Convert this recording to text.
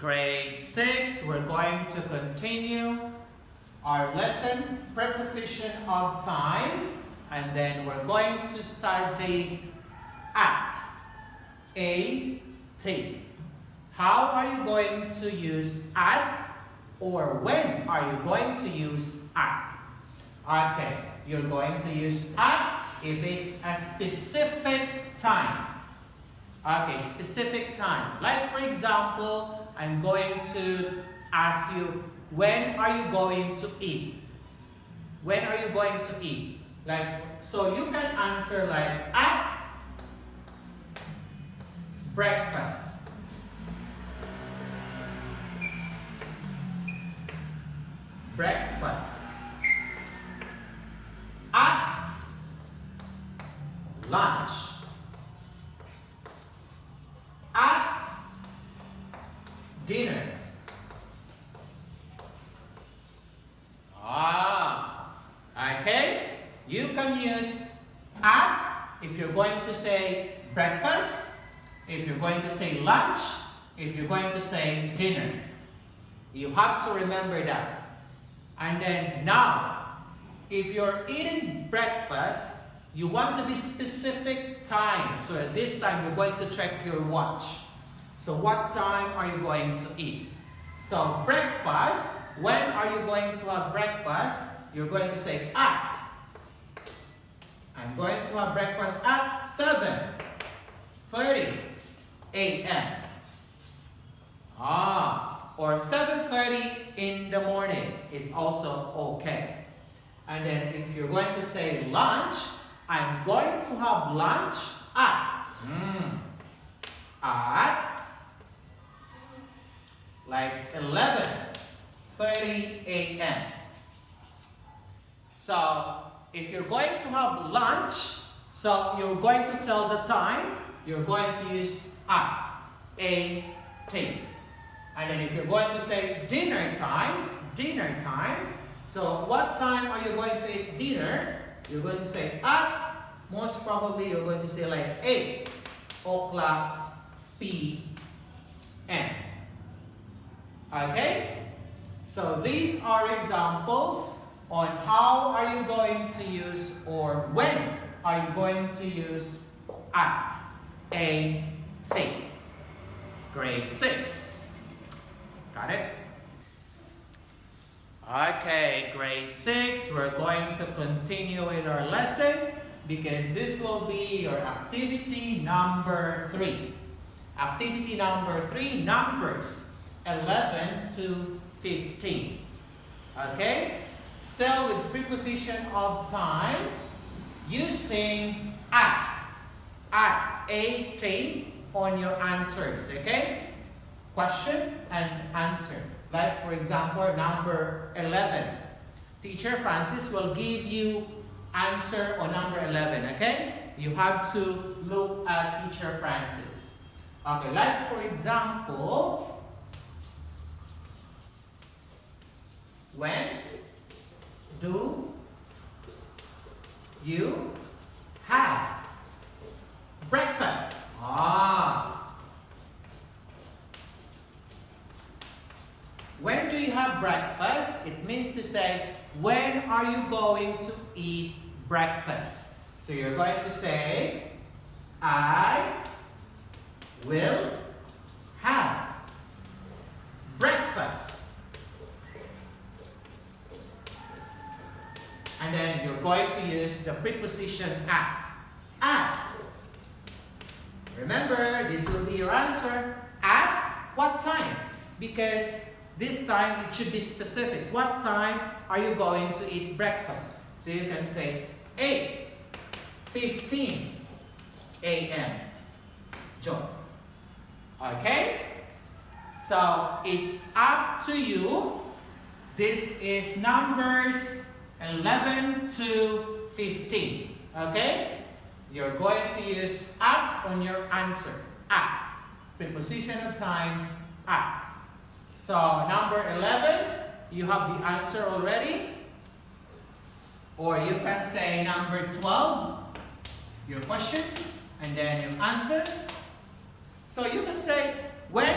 Grade 6, we're going to continue our lesson, preposition of time, and then we're going to study at, A-T. How are you going to use at, or when are you going to use at? Okay, you're going to use at if it's a specific time. Okay, specific time. Like for example, I'm going to ask you, when are you going to eat? When are you going to eat? Like, so you can answer like at breakfast. Breakfast. At lunch. At dinner. Okay. You can use at if you're going to say breakfast, if you're going to say lunch, if you're going to say dinner. You have to remember that. And then now, if you're eating breakfast, you want to be specific time. So at this time, you're going to check your watch. So what time are you going to eat? So breakfast, when are you going to have breakfast? You're going to say at. I'm going to have breakfast at 7:30 a.m. Or 7:30 in the morning is also okay. And then if you're going to say lunch, I'm going to have lunch at like 11:30 a.m. So if you're going to have lunch, so you're going to tell the time, you're going to use at, A-T. And then if you're going to say dinner time, so what time are you going to eat dinner? You're going to say at, most probably you're going to say like 8 o'clock p.m. Okay? So these are examples on how are you going to use or when are you going to use at, A-T. Grade 6. Got it? Okay, grade 6, we're going to continue with our lesson because this will be your activity number 3. Activity number 3, numbers 11 to 15. Okay? Still with preposition of time, using at, A-T on your answers. Okay? Question and answer. Like for example, number 11. Teacher Francis will give you answer on number 11, okay? You have to look at Teacher Francis. Okay, like for example, when do you have breakfast? When do you have breakfast? It means to say, when are you going to eat breakfast? So you're going to say, I will have breakfast. And then you're going to use the preposition at. At. Remember, this will be your answer. At what time? Because this time it should be specific. What time are you going to eat breakfast? So you can say 8:15 a.m. Joe. Okay? So it's up to you. This is numbers 11 to 15. Okay? You're going to use at on your answer. At. Preposition of time, at. So number 11, you have the answer already. Or you can say number 12, your question, and then your answer. So you can say, when